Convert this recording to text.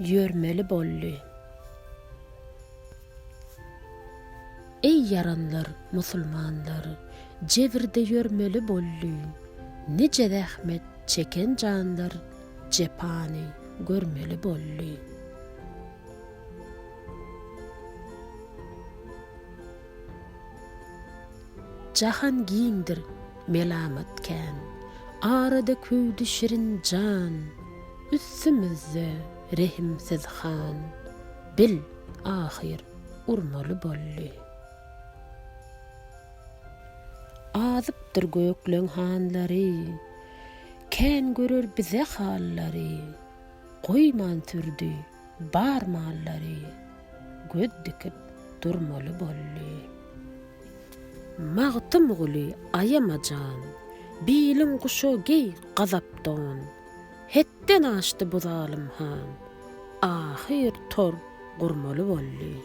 ýörmeli bolly. Ey yaranlar, musulmanlar, jebirde ýörmeli bolly. Nice zähmet çeken canlar, cepany görmeli bolly. Jahan giňdir melamat kän, arada köýdi şirin can, üssümizde rehimsiz han, bil ahir urmaly bolly. Azypdyr gökleň hanlary, kän görer bize hallary, goýman türdi barmallary, göz dikip durmaly bolly. Magtym guly ayamajan, bilim guşo gey gazapdan, hetten açdy bu zalim han, ahir tor gurmaly bolly.